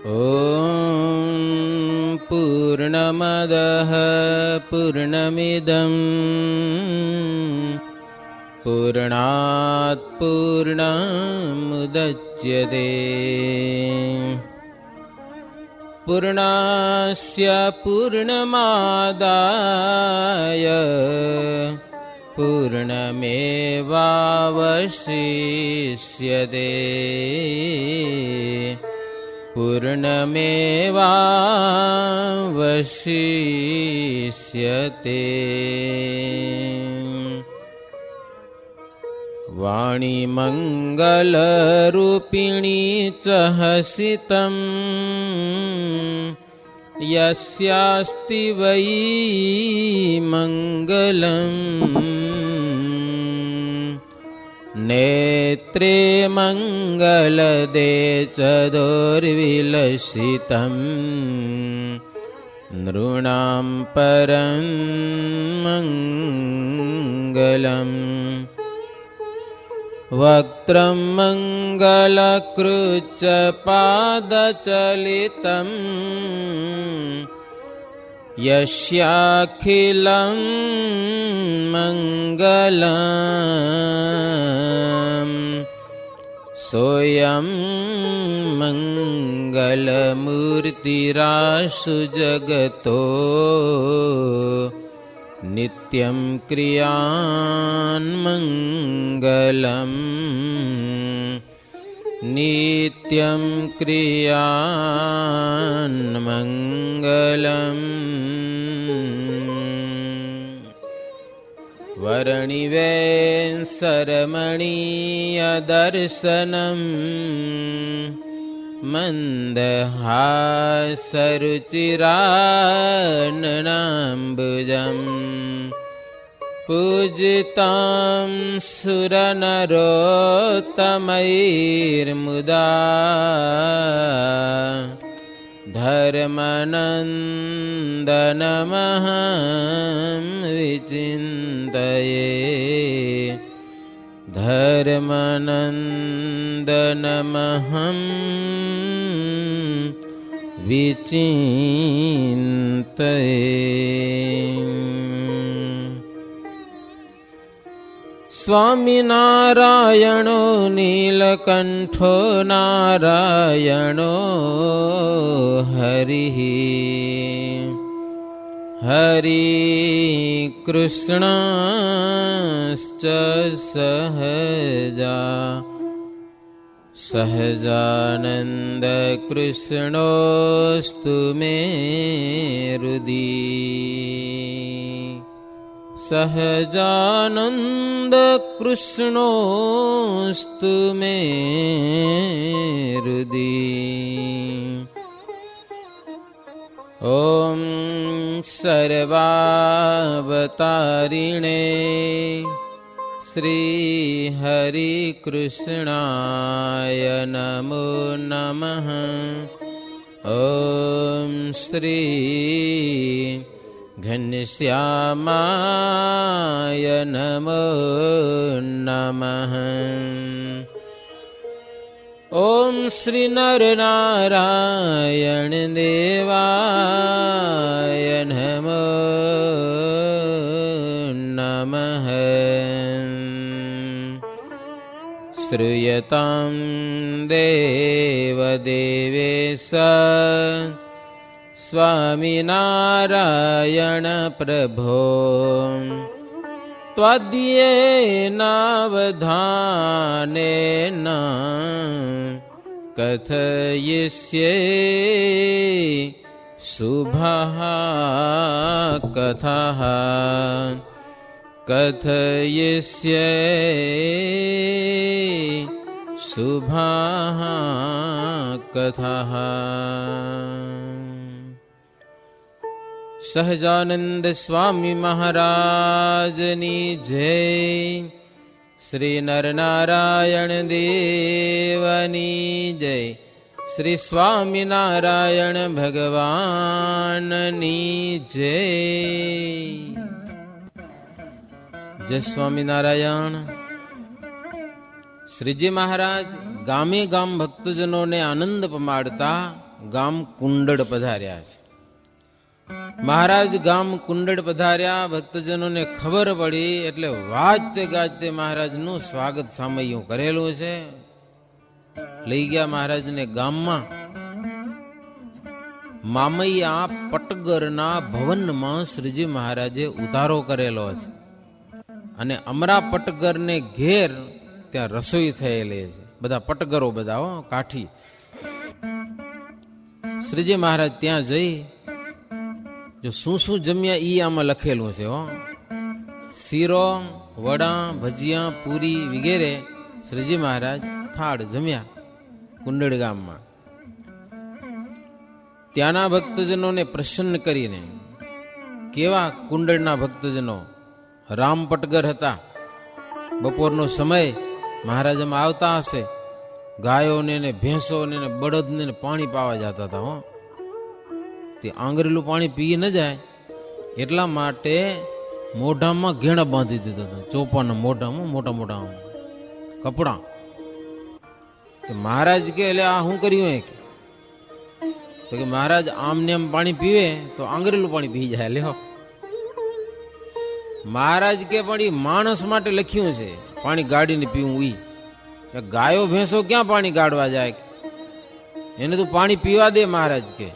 ॐ पूर्णमदः पूर्णमिदं पूर्णात् पूर्णमुदच्यते पूर्णस्य पूर्णमादाय पूर्णमेवावशिष्यते पूर्णमेवावशिष्यते। वाणी मंगलरूपिणी च हसितं यस्यास्ति वै मंगलम् नेत्रे मंगलदे च दुर्विलसितं नृणां परं मंगलम्। वक्त्रं मंगलकृच्च पादचलितं यस्याखिलं मंगलम् सोऽयं मंगलमूर्तिराशु जगतो नित्यं क्रियान्मङ्गलम् नित्यं क्रियान्मङ्गलम्। वर्णिवेंसरमणीयदर्शनं मन्दहासरुचिराननाम्बुजम् पूजितां सुरनरोत्तमैर्मुदा धर्मनन्दनमहं विचिन्तये धर्मनन्दनमहं विचिन्तये। स्वामिनारायणो नीलकण्ठो नारायणो हरिः हरिकृष्णश्च सहजा सहजानन्दकृष्णोऽस्तु मे हृदि सहजानन्द कृष्णोऽस्तु मे हृदि। ॐ सर्वावतारिणे श्रीहरिकृष्णाय नमो नमः। ॐ श्री घनश्यामाय नमो नमः। ॐ श्री नरनारायण देवाय नमो नमः। श्रूयतां देवदेवेश स्वामिनारायण प्रभो त्वदीयेनावधानेन कथयिष्ये शुभः कथः कथयिष्ये शुभः कथः। सहजानंद स्वामी महाराजनी जय। श्री नरनारायण देवनी जय। श्री स्वामीनारायण भगवाननी जय। जय स्वामीनारायण। श्रीजी महाराज गामे गाम भक्तजनों ने आनंद पमाड़ता ગામ કુંડળ પધાર્યા છે. મહારાજ ગામ કુંડળ પધાર્યા, ભક્તજનોને ખબર પડી એટલે વાજતે ગાજતે મહારાજનું સ્વાગત સામૈયું કરેલું છે. લઈ ગયા મહારાજને ગામમાં. મામૈયા પટગરના ભવનમાં શ્રીજી મહારાજે ઉતારો કરેલો છે અને અમરા પટગરને ઘેર ત્યાં રસોઈ થયેલી છે. બધા પટગરો બધા કાઠી. શ્રીજી મહારાજ ત્યાં જઈ જો શું શું જમ્યા ઈ આમાં લખેલું છે. શીરો, વડા, ભજીયા, પૂરી વગેરે શ્રીજી મહારાજ થાળ જમ્યા કુંડળ ગામમાં. ત્યાંના ભક્તજનોને પ્રસન્ન કરીને, કેવા કુંડળના ભક્તજનો, રામ પટગર હતા. બપોરનો સમય મહારાજ એમાં આવતા હશે, ગાયોને ને ભેંસોને ને બળદને ને પાણી પાવા જતા હતા. તે આંગરેલું પાણી પી ન જાય એટલા માટે મોઢામાં ઘેણા બાંધી દીધા હતા. ચોપાના મોઢામાં મોટા મોટા કપડા. મહારાજ કે એટલે આ શું કર્યું તો કે મહારાજ આમને આમ પાણી પીવે તો આંગરેલું પાણી પી જાય. લ્યો મહારાજ કે પણ એ માણસ માટે લખ્યું છે પાણી ગાડીને પીવું. ઈ ગાયો ભેંસો ક્યાં પાણી ગાડવા જાય? એને તું પાણી પીવા દે. મહારાજ કે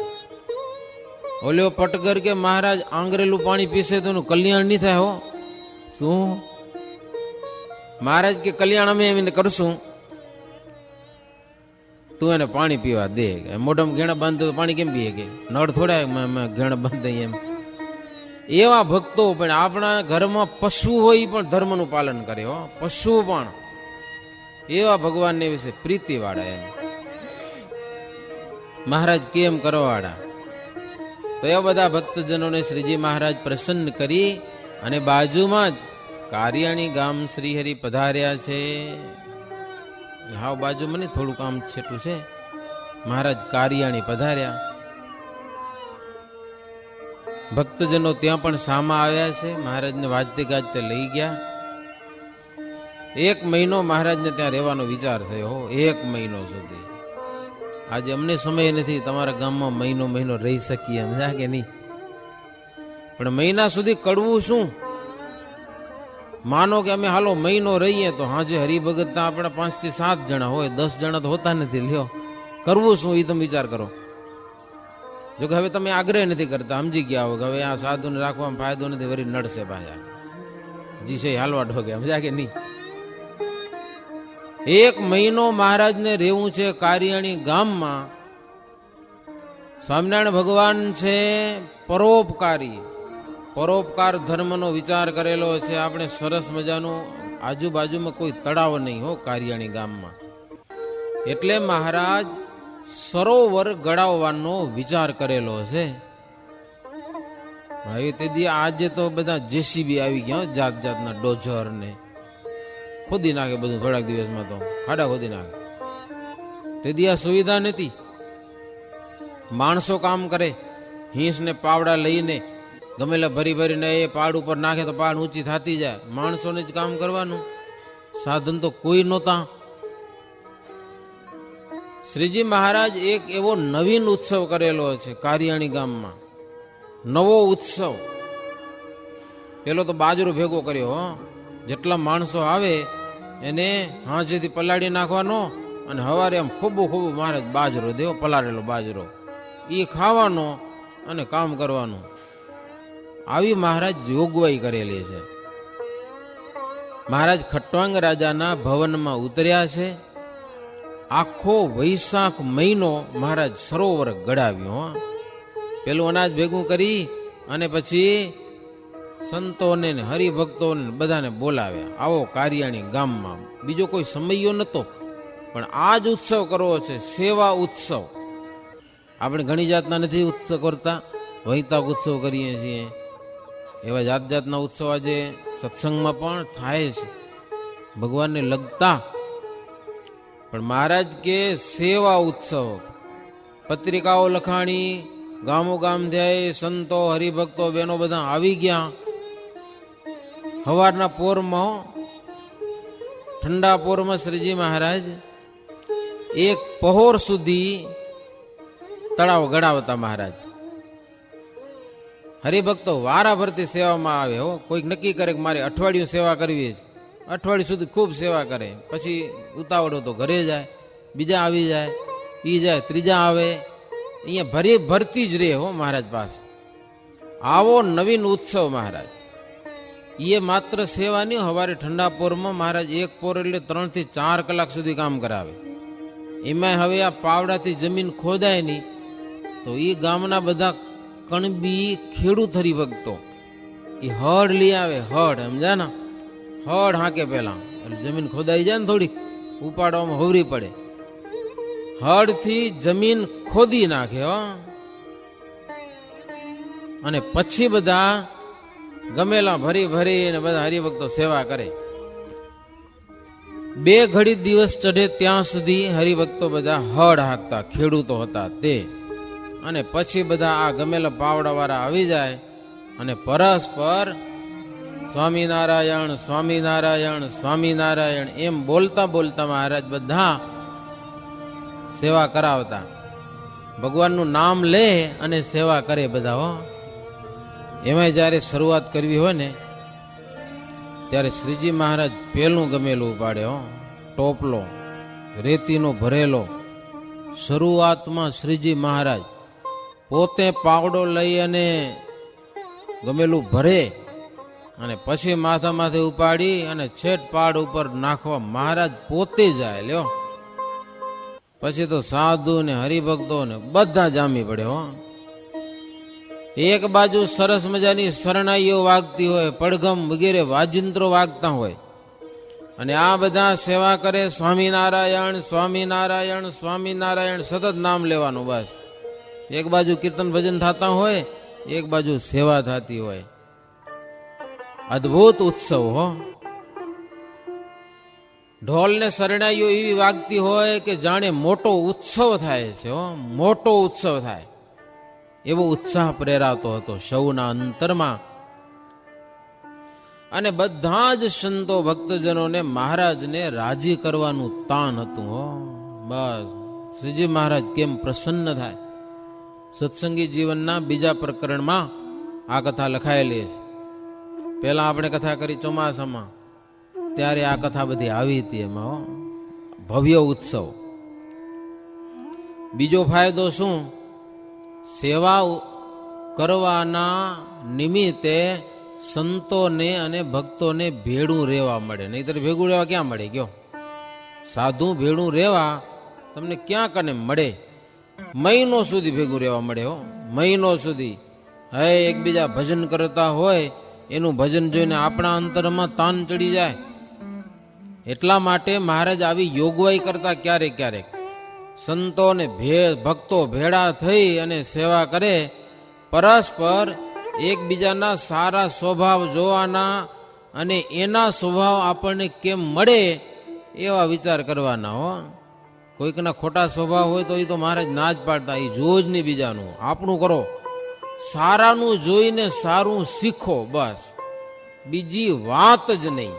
ઓલ્યો પટગર કે મહારાજ આંગરેલું પાણી પીશે તો એનું કલ્યાણ નહીં થાય. શું? મહારાજ કે કલ્યાણ અમે એમને કરશું, તું એને પાણી પીવા દે. મોઢામાં ઘેણા બાંધે તો પાણી કેમ પીએ? કે નળ થોડા ઘેણા બાંધે એમ. એવા ભક્તો પણ આપણા ઘરમાં પશુ હોય પણ ધર્મનું પાલન કરે. પશુ પણ એવા ભગવાનને વિશે પ્રીતિ વાળા. એમ મહારાજ કેમ કરવાવાળા. તો એવા બધા ભક્તજનોને શ્રીજી મહારાજ પ્રસન્ન કરી અને બાજુમાં જ કારિયાણી ગામ શ્રીહરિ પધાર્યા છે. હાવ બાજુમાં નહીં, થોડું કામ છેટું છે. મહારાજ કારિયાણી પધાર્યા. ભક્તજનો ત્યાં પણ સામા આવ્યા છે. મહારાજને વાજતે ગાજતે લઈ ગયા. 1 મહિનો મહારાજને ત્યાં રહેવાનો વિચાર થયો. 1 મહિનો સુધી. આજે અમને સમય નથી તમારા ગામમાં મહિનો રહી શકીએ એમ કે નહીં, પણ મહિના સુધી કડવું શું? માનો કે અમે હાલો મહિનો રહીએ તો હાજે હરિભગત આપણા 5 થી 7 જણા હોય, 10 જણા તો હોતા નથી. લ્યો કરવું શું એ તમે વિચાર કરો. જો કે હવે તમે આગ્રહ નથી કરતા, સમજી ગયા હો કે હવે આ સાધુને રાખવામાં ફાયદો નથી, વળી નડશે પાછા. જી છે હાલવા ઢોકે, સમજ્યા કે નહીં? 1 મહિનો મહારાજને રહેવું છે કારિયાણી ગામમાં. સ્વામિનારાયણ ભગવાન છે પરોપકારી, પરોપકાર ધર્મનો વિચાર કરેલો છે. આપણે સરસ મજાનું આજુબાજુમાં કોઈ તળાવ નહીં કારિયાણી ગામમાં, એટલે મહારાજ સરોવર ગળાવવાનો વિચાર કરેલો છે. હવે તેથી આજે તો બધા જેસીબી આવી ગયા, જાત જાતના ડોઝર ને ખોદી નાખે બધું. થોડાક દિવસમાં તો ખાડા ખોદી નાખે. તેથી આ સુવિધા નથી. માણસો કામ કરે, હિંસ ને પાવડા લઈને ગમેલા ભરી ભરીને એ પાડ ઉપર નાખે તો પાડ ઊંચી થતી જાય. માણસોને જ કામ કરવાનું, સાધન તો કોઈ નહોતા. શ્રીજી મહારાજ એક એવો નવીન ઉત્સવ કરેલો છે કારિયાણી ગામમાં. નવો ઉત્સવ. પેલો તો બાજરો ભેગો કર્યો. જેટલા માણસો આવે એને હાંજેથી પલાળી નાખવાનો અને હવારે આમ ખૂબ મહારાજ બાજરો દેવો, પલાળેલો બાજરો, એ ખાવાનો અને કામ કરવાનું. આવી મહારાજ જોગવાઈ કરેલી છે. મહારાજ ખટવાંગ રાજાના ભવનમાં ઉતર્યા છે. આખો વૈશાખ મહિનો મહારાજ સરોવર ગળાવ્યો. પેલું અનાજ ભેગું કરી અને પછી સંતોને હરિભક્તોને બધાને બોલાવ્યા, આવો કારિયાણી ગામમાં. બીજો કોઈ સમયો નતો, પણ આ જ ઉત્સવ કરવો છે, સેવા ઉત્સવ. આપણે ઘણી જાતના નથી ઉત્સવ કરતા, વૈતાક ઉત્સવ કરીએ છીએ. એવા જાત જાતના ઉત્સવ આજે સત્સંગમાં પણ થાય છે, ભગવાનને લગતા. પણ મહારાજ કે સેવા ઉત્સવ. પત્રિકાઓ લખાણી, ગામો ગામ થયા, સંતો હરિભક્તો બહેનો બધા આવી ગયા. સવારના પોરમાં, ઠંડા પોરમાં શ્રીજી મહારાજ 1 પહોર સુધી તળાવ ગળાવતા મહારાજ. હરિભક્તો વારા ભરતી સેવામાં આવે હો. કોઈક નક્કી કરે કે મારે અઠવાડિયું સેવા કરવી છે, અઠવાડિયું સુધી ખૂબ સેવા કરે, પછી ઉતાવળો તો ઘરે જાય, બીજા આવી જાય, ઈ જાય, ત્રીજા આવે, અહીંયા ભરી ભરતી જ રહે હો મહારાજ પાસે. આવો નવીન ઉત્સવ મહારાજ. એ માત્ર સેવા નહીં, સવારે ઠંડા પોરમાં મહારાજ એક પોર એટલે 3 થી 4 કલાક સુધી કામ કરાવે. એમાં હવે આ પાવડાથી જમીન ખોદાય નહીં, તો એ ગામના બધા કણબી ખેડૂત હરિભક્તો એ હળ લઈ આવે. હળ સમજા ને, હળ હાકે પેલા એટલે જમીન ખોદાઈ જાય ને થોડીક ઉપાડવામાં હોવરી પડે. હળથી જમીન ખોદી નાખે હો, અને પછી બધા ગમેલા ભરી ભરીને બધા હરિભક્તો સેવા કરે. 2 ઘડી દિવસ ચઢે ત્યાં સુધી હરિભક્તો બધા હળ હાકતા ખેડૂતો હતા તે. અને પછી બધા આ ગમેલા પાવડા વાળા આવી જાય અને પરસ્પર સ્વામિનારાયણ સ્વામિનારાયણ સ્વામિનારાયણ એમ બોલતા બોલતા મહારાજ બધા સેવા કરાવતા. ભગવાનનું નામ લે અને સેવા કરે બધા હો. એમાં જયારે શરૂઆત કરવી હોય ને ત્યારે શ્રીજી મહારાજ પેલું ગમેલું ઉપાડે હો, ટોપલો રેતીનો ભરેલો. શરૂઆતમાં શ્રીજી મહારાજ પોતે પાવડો લઈ અને ગમેલું ભરે અને પછી માથા માથે ઉપાડી અને છેટ પાડ ઉપર નાખવા મહારાજ પોતે જાય લ્યો. પછી તો સાધુ ને હરિભક્તો ને બધા જામી પડે હો. એક બાજુ સરસ મજાની શરણાઈઓ વાગતી હોય, પડઘમ વગેરે વાજિંત્રો વાગતા હોય, અને આ બધા સેવા કરે સ્વામિનારાયણ સ્વામિનારાયણ સ્વામિનારાયણ સતત નામ લેવાનું બસ. એક બાજુ કીર્તન ભજન થતા હોય, એક બાજુ સેવા થતી હોય. અદ્ભુત ઉત્સવ હો. ઢોલ ને શરણાઈઓ એવી વાગતી હોય કે જાણે મોટો ઉત્સવ થાય છે હો, મોટો ઉત્સવ થાય એવો ઉત્સાહ પ્રેરાતો હતો સૌના અંતરમાં. અને બધા જ સંતો ભક્તજનોને મહારાજને રાજી કરવાનું તાન હતું હો. બસ શ્રીજી મહારાજ કેમ પ્રસન્ન થાય. સત્સંગી જીવનના બીજા પ્રકરણમાં આ કથા લખાયેલી છે. પેલા આપણે કથા કરી ચોમાસામાં, ત્યારે આ કથા બધી આવી હતી એમાં હો. ભવ્ય ઉત્સવ. બીજો ફાયદો શું? સેવા કરવાના નિમિત્તે સંતોને અને ભક્તોને ભેળું રહેવા મળે. નહીતર ભેગું રહેવા ક્યાં મળે કયો? સાધુ ભેળું રહેવા તમને ક્યાં કને મળે? મહિનો સુધી ભેગું રહેવા મળે હો, મહિનો સુધી. હે એકબીજા ભજન કરતા હોય, એનું ભજન જોઈને આપણા અંતરમાં તાન ચડી જાય. એટલા માટે મહારાજ આવી યોગવાઈ કરતા ક્યારેક ક્યારેક. સંતો ને ભક્તો ભેળા થઈ અને સેવા કરે, પરસ્પર એકબીજાના સારા સ્વભાવ જોવાના અને એના સ્વભાવ આપણને કેમ મળે એવા વિચાર કરવાના હો. કોઈકના ખોટા સ્વભાવ હોય તો એ તો મહારાજ ના જ પાડતા, એ જો જ નહીં બીજાનું, આપણું કરો. સારાનું જોઈને સારું શીખો, બસ બીજી વાત જ નહીં.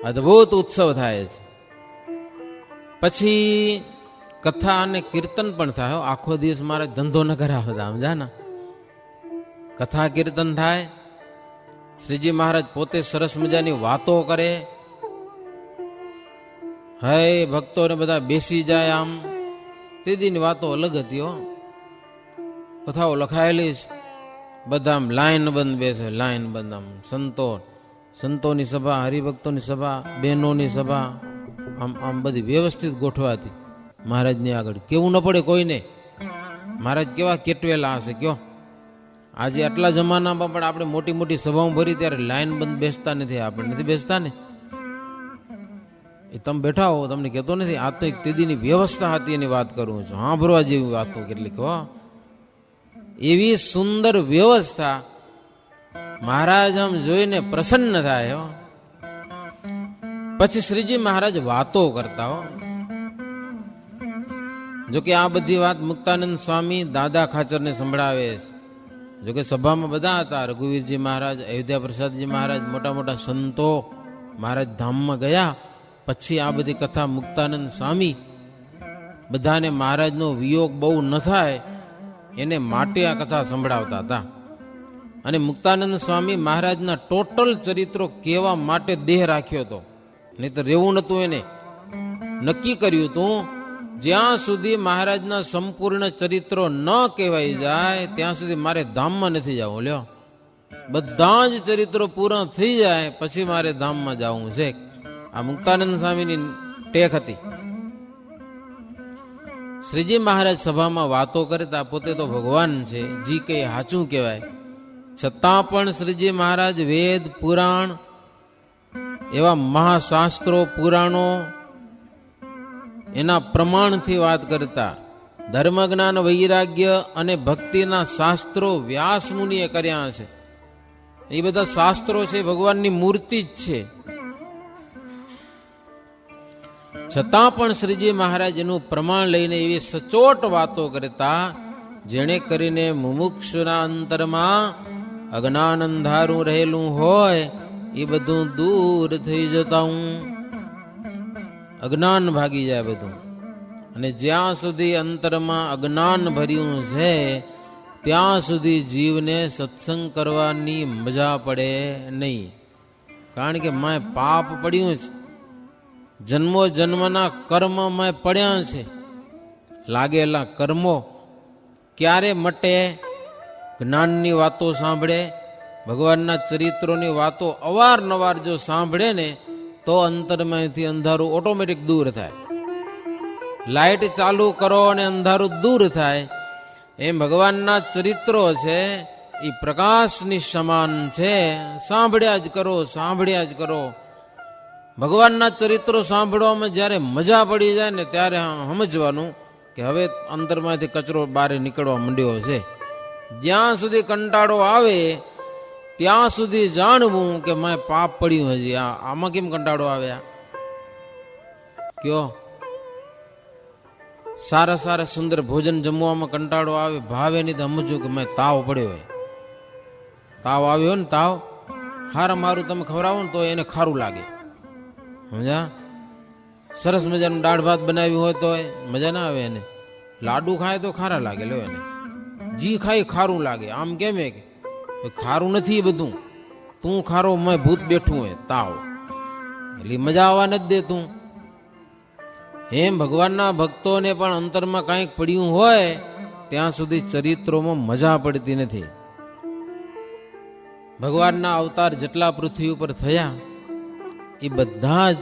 અદ્ભુત ઉત્સવ થાય છે. પછી કથા અને કીર્તન પણ થાય. આખો દિવસ મારે ધંધો ન કરાવતા સમજાના. કથા કીર્તન થાય, શ્રીજી મહારાજ પોતે સરસ મજાની વાતો કરે. હે ભક્તોને બધા બેસી જાય. આમ તે દીની વાતો અલગ હતી હો. કથાઓ લખાયેલી છે, બધા આમ લાઈન બંધ બેસે, લાઈન બંધ. આમ સંતોની સભા, હરિભક્તોની સભા, બહેનોની સભા, આમ આમ બધી વ્યવસ્થિત ગોઠવાતી મહારાજની આગળ. કેવું ન પડે કોઈને. મહારાજ કેવા કેટવેલા હશે કયો. આજે આટલા જમાનામાં પણ આપણે મોટી મોટી સભાઓ ભરી ત્યારે લાઈન બંધ બેસતા નથી. આપણે નથી બેસતા ને. એ તમે બેઠા હો, તમને કહેતો નથી. આ તો એક તેદીની વ્યવસ્થા હતી એની વાત કરું છું. સાંભળવા જેવી વાતો કેટલીક હો. એવી સુંદર વ્યવસ્થા મહારાજ આમ જોઈને પ્રસન્ન થાય હો. પછી શ્રીજી મહારાજ વાતો કરતા હો. જોકે આ બધી વાત મુક્તાનંદ સ્વામી દાદા ખાચરને સંભળાવે છે. જોકે સભામાં બધા હતા, રઘુવીરજી મહારાજ, અયોધ્યા પ્રસાદજી મહારાજ, મોટા મોટા સંતો મહારાજ ધામમાં ગયા. પછી આ બધી કથા મુક્તાનંદ સ્વામી બધાને મહારાજનો વિયોગ બહુ ન થાય એને માટે આ કથા સંભળાવતા હતા. અને મુક્તાનંદ સ્વામી મહારાજના ટોટલ ચરિત્રો કહેવા માટે દેહ રાખ્યો હતો, નહીં તો રહેવું નતું. એને નક્કી કર્યું હતું જ્યાં સુધી મહારાજના સંપૂર્ણ ચરિત્રો ન કહેવાઈ જાય ત્યાં સુધી મારે ધામમાં નથી જવું. લ્યો, બધા જ ચરિત્રો પૂરા થઈ જાય પછી મારે ધામમાં જવું છે. આ મુક્તાનંદ સ્વામીની ટેક હતી. શ્રીજી મહારાજ સભામાં વાતો કરતા, પોતે તો ભગવાન છે, જી કઈ સાચું કહેવાય, છતાં પણ શ્રીજી મહારાજ વેદ પુરાણ એવા મહાશાસ્ત્રો પુરાણો એના પ્રમાણથી વાત કરતા. ધર્મ જ્ઞાન વૈરાગ્ય અને ભક્તિના શાસ્ત્રો વ્યાસ મુનિએ કર્યા છે. એ બધા શાસ્ત્રો છે, ભગવાનની મૂર્તિ જ છે. છતાં પણ શ્રીજી મહારાજ એનું પ્રમાણ લઈને એવી સચોટ વાતો કરતા જેણે કરીને મુમુક્ષુના અંતરમાં અજ્ઞાન અંધારું રહેલું હોય એ બધું દૂર થઈ જતા હું અજ્ઞાન ભાગી જાય બધું. અને જ્યાં સુધી અંતરમાં અજ્ઞાન ભર્યું છે ત્યાં સુધી જીવને સત્સંગ કરવાની મજા પડે નહીં. કારણ કે મેં પાપ પડ્યું છે, જન્મો જન્મના કર્મ મેં પડ્યા છે. લાગેલા કર્મો ક્યારે મટે? જ્ઞાનની વાતો સાંભળે, ભગવાનના ચરિત્રોની વાતો અવારનવાર જો સાંભળે ને તો અંતરમાંથી અંધારું ઓટોમેટિક દૂર થાય. લાઇટ ચાલુ કરો અને અંધારું દૂર થાય એમ ભગવાનના ચરિત્રો છે એ પ્રકાશની સમાન છે. સાંભળ્યા જ કરો, સાંભળ્યા જ કરો. ભગવાનના ચરિત્રો સાંભળવામાં જ્યારે મજા પડી જાય ને ત્યારે સમજવાનું કે હવે અંતરમાંથી કચરો બહાર નીકળવા માંડ્યો છે. જ્યાં સુધી કંટાળો આવે ત્યાં સુધી જાણવું કે મેં પાપ પડ્યું. હજી આમાં કેમ કંટાળો આવ્યા કયો? સારા સારા સુંદર ભોજન જમવામાં કંટાળો આવે, ભાવે નહીં તો સમજવું કે મેં તાવ પડ્યો હોય. તાવ આવ્યો ને, તાવ હારા મારું તમે ખવડાવો ને તો એને ખારું લાગે. સમજા? સરસ મજાનું દાળ ભાત બનાવ્યું હોય તો મજા ના આવે એને. લાડુ ખાય તો ખારા લાગે. લો, એને જી ખાય ખારું લાગે. આમ કેમ કે ખારું નથી બધું, તું ખારો મેં ભૂત બેઠું હોય તાવ, એટલે મજા આવવા નથી દેતું. એમ ભગવાનના ભક્તોને પણ અંતરમાં કાંઈક પડ્યું હોય ત્યાં સુધી ચરિત્રોમાં મજા પડતી નથી. ભગવાનના અવતાર જેટલા પૃથ્વી ઉપર થયા એ બધા જ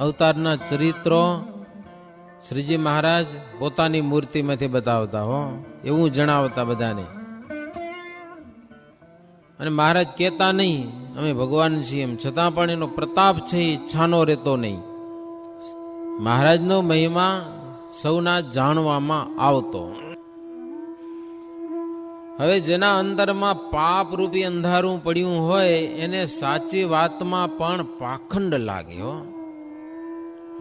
અવતારના ચરિત્રો શ્રીજી મહારાજ પોતાની મૂર્તિમાંથી બતાવતા હો, એવું જણાવતા બધાને. અને મહારાજ કહેતા નહીં અમે ભગવાન છીએ એમ, છતાં પણ એનો પ્રતાપ છે એ છાનો રહેતો નહીં. મહારાજનો મહિમા સૌના જાણવામાં આવતો. હવે જેના અંદરમાં પાપ રૂપી અંધારું પડ્યું હોય એને સાચી વાતમાં પણ પાખંડ લાગે હો.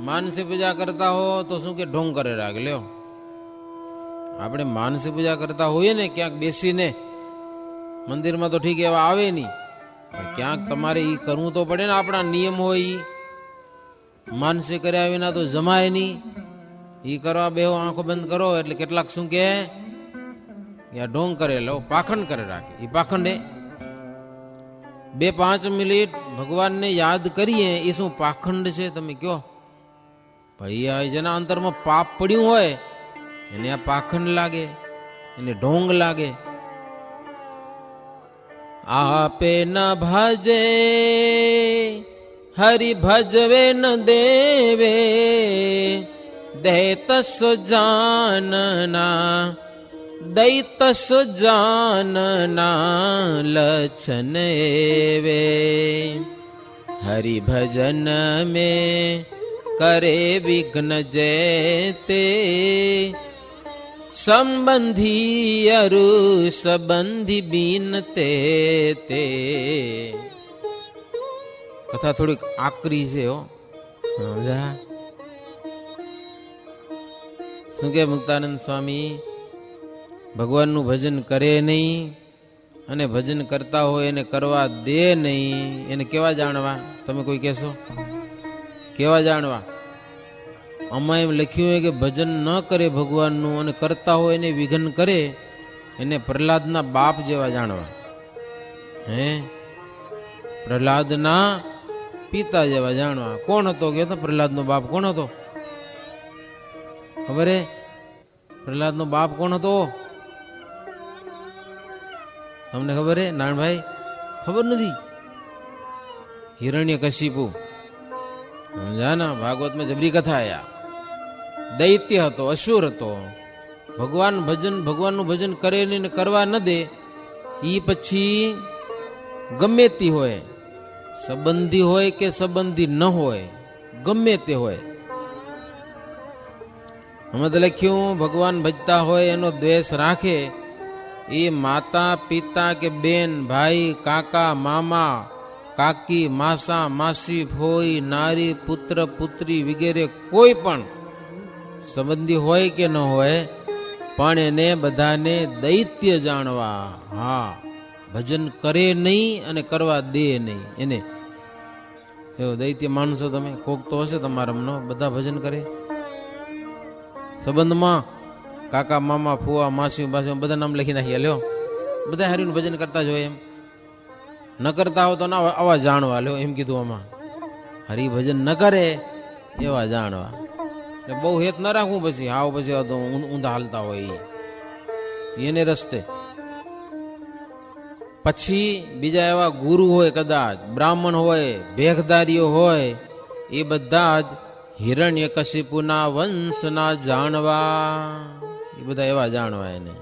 માનસી પૂજા કરતા હો તો શું કે ઢોંગ કરે રાખ લ્યો. આપણે માનસી પૂજા કરતા હોઈએ ને ક્યાંક બેસીને, મંદિરમાં તો ઠીક એવા આવે નહીં, ક્યાંક તમારે એ કરવું તો પડે ને. આપણા નિયમ હોય માનસી કર્યા વિના તો જમાય નહીં. એ કરવા બેહો, આંખો બંધ કરો એટલે કેટલાક શું કે ઢોંગ કરે, લો પાખંડ કરે રાખે. એ પાખંડ 2-5 મિનિટ ભગવાનને યાદ કરીએ એ શું પાખંડ છે? તમે કયો ભાઈ. જેના અંતરમાં પાપ પડ્યું હોય એને આ પાખંડ લાગે, એને ઢોંગ લાગે. આપે ન ભજે હરિ ભજવે ન દેવે, દૈતસ જાનના દૈતસ જાનના લક્ષણ એવે. હરિ ભજન में કરે વિઘ્ન જેતે, સંબંધી અરુ સંબંધી બીનતે તે. કથા થોડીક આકરી છે હો. સમજા? શું કે મુક્તાનંદ સ્વામી ભગવાનનું ભજન કરે નહીં અને ભજન કરતા હોય એને કરવા દે નહીં. એને કેવા જાણવા? તમે કોઈ કહેશો કેવા જાણવા? આમાં એમ લખ્યું હોય કે ભજન ન કરે ભગવાનનું અને કરતા હોય એને વિઘન કરે, એને પ્રહલાદના બાપ જેવા જાણવા. હે, પ્રહલાદના પિતા જેવા જાણવા. કોણ હતો કે પ્રહલાદનો બાપ કોણ હતો ખબર હે? પ્રહલાદનો બાપ કોણ હતો તમને ખબર હે નારાયણભાઈ? ખબર નથી? હિરણ્યકશિપુ. સમજા ભાગવતમાં જબરી કથા આયા. દૈત્ય હતો, અસુર હતો. ભગવાનનું ભજન કરે નહીં ને કરવા ન દે. ઈ પછી ગમે તે હોય, સંબંધી હોય કે સંબંધી ન હોય, ગમે તે હોય. અમે તો લખ્યું ભગવાન ભજતા હોય એનો દ્વેષ રાખે એ માતા પિતા કે બેન ભાઈ કાકા મામા કાકી માસા માસી ફોઈ નારી પુત્ર પુત્રી વગેરે કોઈ પણ સંબંધી હોય કે ન હોય, પણ એને બધાને દૈત્ય જાણવા. હા, ભજન કરે નહીં અને કરવા દે નહીં એને. એવો દૈત્ય માણસો તમે કોક તો હશે તમારામનો, બધા ભજન કરે સંબંધમાં. કાકા મામા ફુવા માસી બાસી બધા નામ લખી નાખીએ. લ્યો બધા હરિનું ભજન કરતા જ હોય, એમ ન કરતા હો તો ના આવા જાણવા. લ્યો એમ કીધું આમાં, હરિભજન ન કરે એવા જાણવા. બહુ હેત ન રાખવું પછી હાવ પછી ઊંધા હાલતા હોય એને રસ્તે. પછી બીજા એવા ગુરુ હોય, કદાચ બ્રાહ્મણ હોય, ભેખદારીઓ હોય, એ બધા જ હિરણ્યકશિપુના વંશના જાણવા. એ બધા એવા જાણવા એને.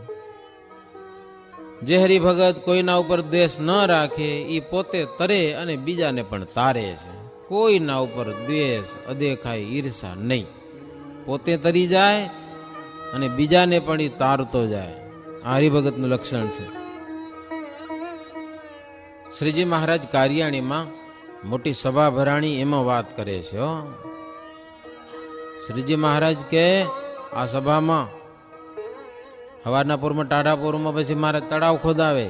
જે હરિભગત કોઈના ઉપર દ્વેષ ન રાખે એ પોતે તરે અને બીજાને પણ તારે છે. કોઈના ઉપર દ્વેષ અદેખાય ઈર્ષા નહીં. પોતે તરી જાય અને બીજાને પણ એ તારતો જાય. આ હરિભગતનું લક્ષણ છે. શ્રીજી મહારાજ કારિયાણીમાં મોટી સભા ભરાણી એમાં વાત કરે છે. શ્રીજી મહારાજ કે આ સભામાં હવારના પૂરમાં ટાઢાપુરમાં પછી મારે તળાવ ખોદાવે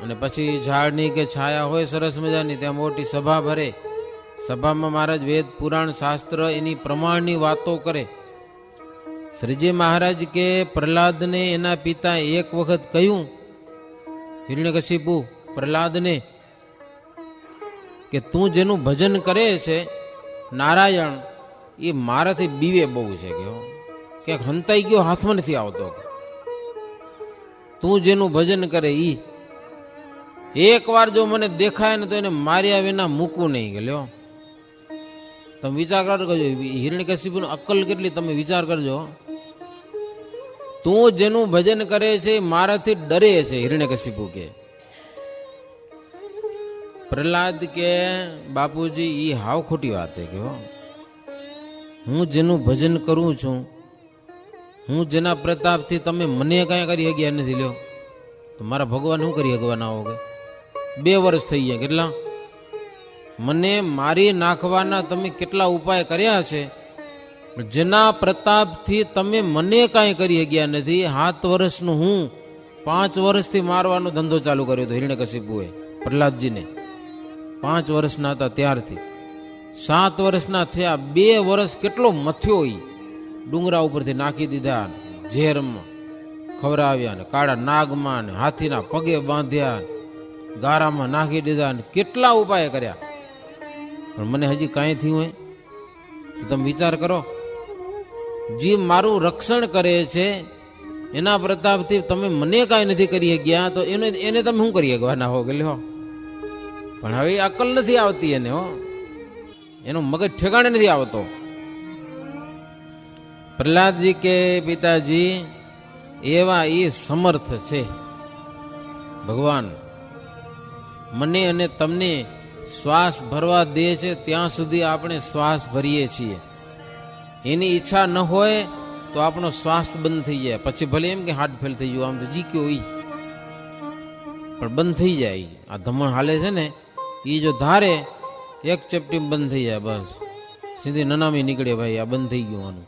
અને પછી ઝાડની કે છાયા હોય સરસ મજાની, ત્યાં મોટી સભા ભરે. સભામાં મહારાજ વેદ પુરાણ શાસ્ત્ર એની પ્રમાણની વાતો કરે. શ્રીજી મહારાજ કે પ્રહલાદને એના પિતા એક વખત કહ્યું, હિરણ્યકશિપુ પ્રહલાદને, કે તું જેનું ભજન કરે છે નારાયણ, એ મારાથી બીવે બહુ છે. કે હંતાઈ ગયો, હાથમાં નથી આવતો. તું જેનું ભજન કરે ઈ એક વાર જો મને દેખાય ને તો એને માર્યા વિના મૂકવું નહીં. કે લ્યો તમે વિચાર કરજો, હિરણ્યકશિપુની અક્કલ કેટલી તમે વિચાર કરજો. તું જેનું ભજન કરે છે મારાથી ડરે છે. હિરણ્યકશિપુ કે પ્રહલાદ કે બાપુજી ઈ હાવ ખોટી વાત છે. કે હું જેનું ભજન કરું છું, હું જેના પ્રતાપથી તમે મને કાંઈ કરી શક્યા નથી. લ્યો તો મારા ભગવાન શું કરી શકવાના હો? કે 2 વર્ષ થઈ ગયા, કેટલા મને મારી નાખવાના તમે કેટલા ઉપાય કર્યા છે, જેના પ્રતાપથી તમે મને કાંઈ કરી શક્યા નથી. 7 વર્ષનું હું 5 વર્ષથી મારવાનો ધંધો ચાલુ કર્યો હતો હિરણ્યકશિપુએ પ્રહલાદજીને. 5 વર્ષના હતા ત્યારથી 7 વર્ષના થયા. 2 વર્ષ કેટલો મથ્યો. ડુંગરા ઉપરથી નાખી દીધા, ઝેરમાં ખવડાવ્યા, ને કાળા નાગમાં ને હાથીના પગે બાંધ્યા, ગારામાં નાખી દીધા, ને કેટલા ઉપાય કર્યા. પણ મને હજી કાંઈ થયું હોય તો તમે વિચાર કરો. જે મારું રક્ષણ કરે છે એના પ્રતાપથી તમે મને કાંઈ નથી કરી ગયા, તો એને તમે શું કરી શકવાના હો? કે લ્યો પણ હવે અક્કલ નથી આવતી એને. એનું મગજ ઠેકાણે નથી આવતો. પ્રહલાદજી કે પિતાજી એવા એ સમર્થ છે ભગવાન, મને અને તમને શ્વાસ ભરવા દે છે ત્યાં સુધી આપણે શ્વાસ ભરીએ છીએ. એની ઈચ્છા ન હોય તો આપણો શ્વાસ બંધ થઈ જાય. પછી ભલે એમ કે હાર્ટ ફેલ થઈ ગયું, આમ તો જીક્યો ઈ, પણ બંધ થઈ જાય. આ ધમણ હાલે છે ને એ જો ધારે એક ચપટી બંધ થઈ જાય, બસ સીધી નનામી નીકળે. ભાઈ આ બંધ થઈ ગયું આનું.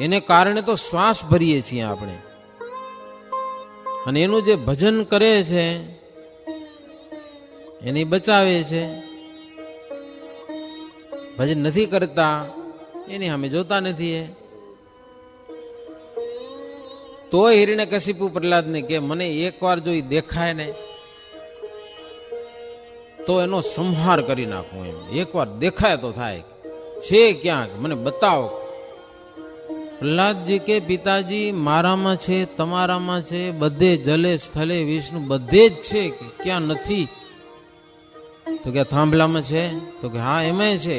એને કારણે તો શ્વાસ ભરીએ છીએ આપણે. અને એનું જે ભજન કરે છે એને બચાવે છે. ભજન નથી કરતા એની સામે જોતા નથી એ. તોય હિરણ્યકશિપુ પ્રહલાદને કે મને એકવાર જો ઈ દેખાય ને તો એનો સંહાર કરી નાખું, એમ એકવાર દેખાય તો થાય, છે ક્યાંક મને બતાવો. પ્રહલાદજી કે પિતાજી મારામાં છે, તમારામાં છે, બધે જલે સ્થલે વિષ્ણુ બધે જ છે, કે ક્યાં નથી? તો કે થાંભલામાં છે. તો કે હા એમાંય છે.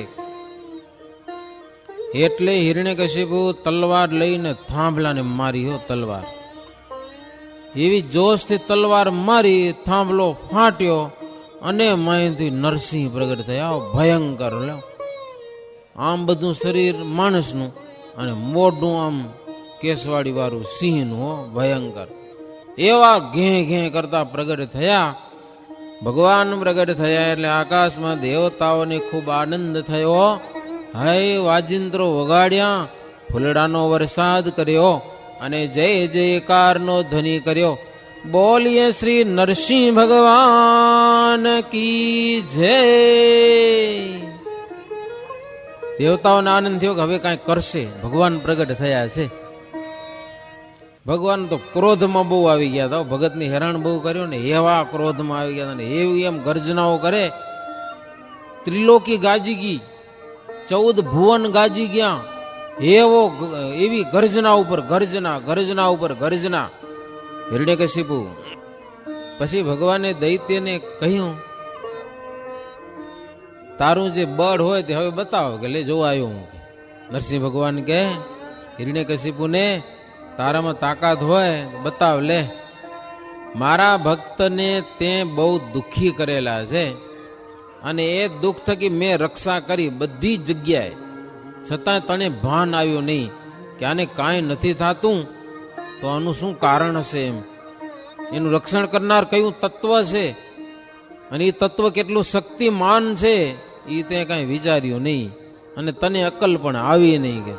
એટલે હિરણ્યકશિપુ તલવાર લઈને થાંભલાને મારી હો, તલવાર એવી જોશથી તલવાર મારી, થાંભલો ફાટ્યો અને માયથી નરસિંહ પ્રગટ થયા, ભયંકર. આમ બધું શરીર માણસનું અને મોઢું આમ કેસવાડી વાળું સિંહનું, હો ભયંકર. એવા ઘે ઘે કરતા પ્રગટ થયા. ભગવાન પ્રગટ થયા એટલે આકાશમાં દેવતાઓને ખૂબ આનંદ થયો. હે વાજિંત્રો વગાડ્યા, ફૂલડાનો વરસાદ કર્યો અને જય જયકારનો ધ્વનિ કર્યો. બોલીએ શ્રી નરસિંહ ભગવાન કી જય. દેવતાઓને આનંદ થયો કે હવે કાંઈ કરશે, ભગવાન પ્રગટ થયા છે. ભગવાન તો ક્રોધમાં બહુ આવી ગયા હતા, ભગતની હેરાન બહુ કર્યો ને, એવા ક્રોધમાં આવી ગયા હતા ને એવી એમ ગર્જનાઓ કરે. ત્રિલોકી ગાજી ગઈ, 14 ભુવન ગાજી ગયા, એવી ગર્જના ઉપર ગર્જના, ગર્જના ઉપર ગર્જના. હિરણ્યકશિપુ પછી ભગવાને દૈત્યને કહ્યું તારું જે બળ હોય તે હવે બતાવો, કે લે જોવા આવ્યો હું. નરસિંહ ભગવાન કે હિરણ્યકશિપુને તારામાં તાકાત હોય બતાવ લે. મારા ભક્તને તે બહુ દુઃખી કરેલા છે અને એ દુઃખ થકી મેં રક્ષા કરી બધી જગ્યાએ, છતાં તને ભાન આવ્યું નહીં કે આને કાંઈ નથી થતું, તો આનું શું કારણ હશે? એમ એનું રક્ષણ કરનાર કયું તત્વ છે અને એ તત્વ કેટલું શક્તિમાન છે એ તે કાંઈ વિચાર્યું નહીં અને તને અક્કલ પણ આવી નહીં કે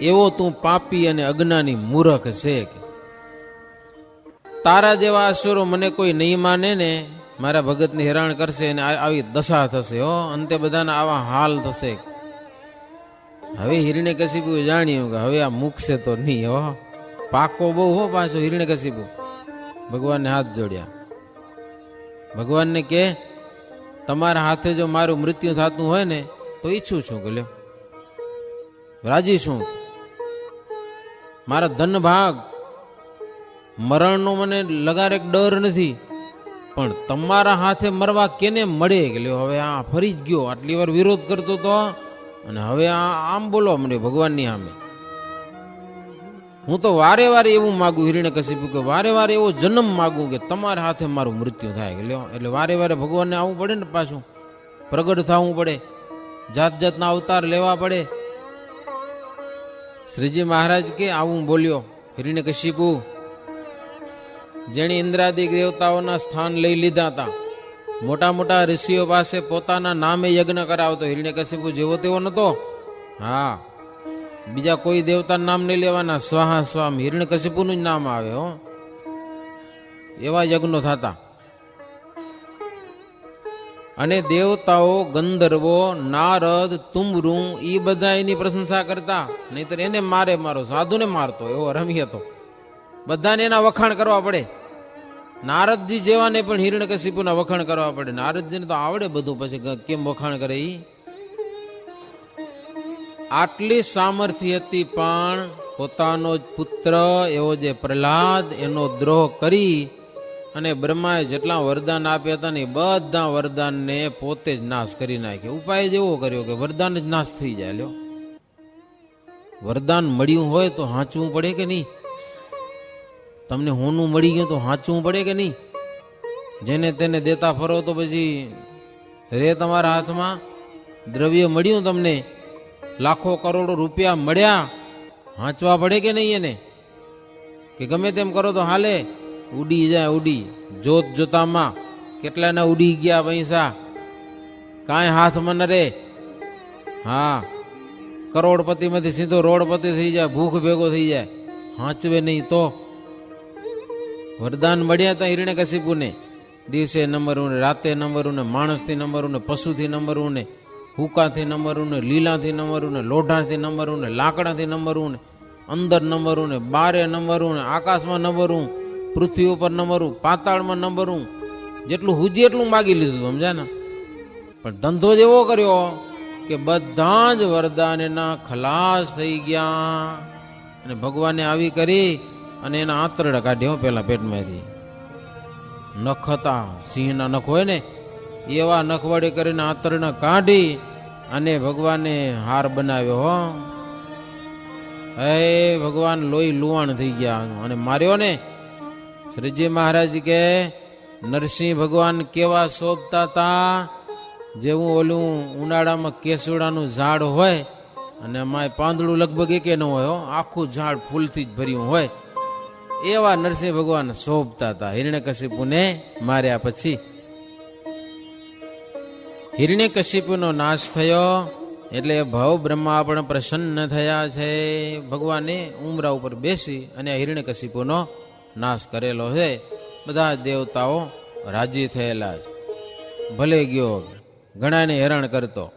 એવો તું પાપી અને અજ્ઞાની મૂર્ખ છે. તારા જેવા અસુરો મને કોઈ નહીં માને ને મારા ભગતને હેરાન કરશે અને આવી દશા થશે, હો અંતે બધાના આવા હાલ થશે. હવે હિરણ્યકશિપુ જાણ્યું કે હવે આ મૂકશે તો નહીં, હો પાકો બહુ હો પાછો હિરણ્યકશિપુ. ભગવાનને હાથ જોડ્યા. ભગવાનને કે તમારા હાથે જો મારું મૃત્યુ થતું હોય ને તો ઈચ્છું છું કે લ્યો રાજી છું. મારા ધન ભાગ મરણનો મને લગારેક ડર નથી, પણ તમારા હાથે મરવા કેને મળે કે લ્યો હવે આ ફરી જ ગયો, આટલી વાર વિરોધ કરતો તો અને હવે આમ બોલવા મળ્યો ભગવાનની સામે. હું તો વારે વારે એવું માગું હિરણ્યકશિપુ કે વારે વારે એવો જન્મ માગું કે તમારા હાથે મારું મૃત્યુ થાય કે લ્યો. એટલે વારે વારે ભગવાનને આવવું પડે ને, પાછું પ્રગટ થવું પડે, જાત જાતના અવતાર લેવા પડે. શ્રીજી મહારાજ કે આવું બોલ્યો હિરણ્યકશિપુ, જેણે ઇન્દ્રાદિક દેવતાઓના સ્થાન લઈ લીધા હતા, મોટા મોટા ઋષિઓ પાસે પોતાના નામે યજ્ઞ કરાવતો, હિરણ્યકશિપુ જેવો તેવો નતો. હા, બીજા કોઈ દેવતાનું નામ નહીં લેવાના, સ્વાહા સ્વામ હિરણ્યકશિપુનું જ નામ આવે, હો એવા યજ્ઞો થતા. અને દેવતાઓ, ગંધર્વો, નારદ, તુમરું એ બધા એની પ્રશંસા કરતા, નહીતર એને મારે મારો, સાધુને મારતો એવો રમી હતો. બધાને એના વખાણ કરવા પડે. નારદજી જેવાને પણ હિરણ્યકશિપુના વખાણ કરવા પડે. નારદજીને તો આવડે બધું, પછી કેમ વખાણ કરે ઈ? આટલી સામર્થ્ય હતી પણ પોતાનો જ પુત્ર એવો જે પ્રહલાદ એનો દ્રોહ કરી અને બ્રહ્માએ જેટલા વરદાન આપ્યા હતા ને બધા વરદાનને પોતે જ નાશ કરી નાખ્યો. ઉપાય જ એવો કર્યો કે વરદાન જ નાશ થઈ જાય. લ્યો, વરદાન મળ્યું હોય તો હાંચવું પડે કે નહીં? તમને હોનું મળી ગયું તો હાંચવું પડે કે નહીં? જેને તેને દેતા ફરો તો પછી રે તમારા હાથમાં. દ્રવ્ય મળ્યું તમને, લાખો કરોડો રૂપિયા મળ્યા, હાંચવા પડે કે નહીં એને? કે ગમે તેમ કરો તો હાલે? ઉડી જાય, ઉડી. જોત જોતામાં કેટલાના ઉડી ગયા પૈસા, કાંઈ હાથમાં ન રે. હા, કરોડપતિમાંથી સીધો રોડપતિ થઈ જાય, ભૂખ ભેગો થઈ જાય. હાંચવે નહીં તો. વરદાન મળ્યા હતા હિરણ્યકશિપુને, દિવસે નંબરું ને રાતે નંબરું ને માણસથી નંબરું ને પશુથી નંબરું ને હુકાથી નમરું ને લીલાથી નમરું ને લોઢાથી નમરું ને લાકડાથી નમરું ને અંદર નમરું ને બારે નમરું ને આકાશમાં નમરું, પૃથ્વી ઉપર નમરું, પાતાળમાં નમરું, જેટલું હુજી એટલું માગી લીધું, સમજ્યા ને. પણ ધંધો જ એવો કર્યો કે બધા જ વરદાન એના ખલાસ થઈ ગયા. અને ભગવાને આવી કરી અને એના આંતરડા કાઢ્યો પેલા પેટમાંથી. નખ હતા, સિંહના નખ હોય ને એવા નખ વડે કરીને આંતરડા કાઢી અને ભગવાને હાર બનાવ્યો. હો હે ભગવાન લોહી લુવાણ થઈ ગયા અને માર્યો ને. શ્રીજી મહારાજ કે નરસિંહ ભગવાન કેવા શોભતા હતા, જેવું ઓલું ઉનાળામાં કેસુડાનું ઝાડ હોય અને એમાં પાંદડું લગભગ એકે ન હોય, આખું ઝાડ ફૂલથી જ ભર્યું હોય, એવા નરસિંહ ભગવાન શોભતા હતા. હિરણ્યકશિપુને માર્યા પછી હિરણ્યકશિપુનો નાશ થયો એટલે ભવ બ્રહ્મા પણ પ્રસન્ન થયા છે. ભગવાને ઉમરા ઉપર બેસી અને હિરણ્યકશિપુનો નાશ કરેલો છે. બધા દેવતાઓ રાજી થયેલા છે. ભલે ગયો ઘણાને હેરાન કરતો.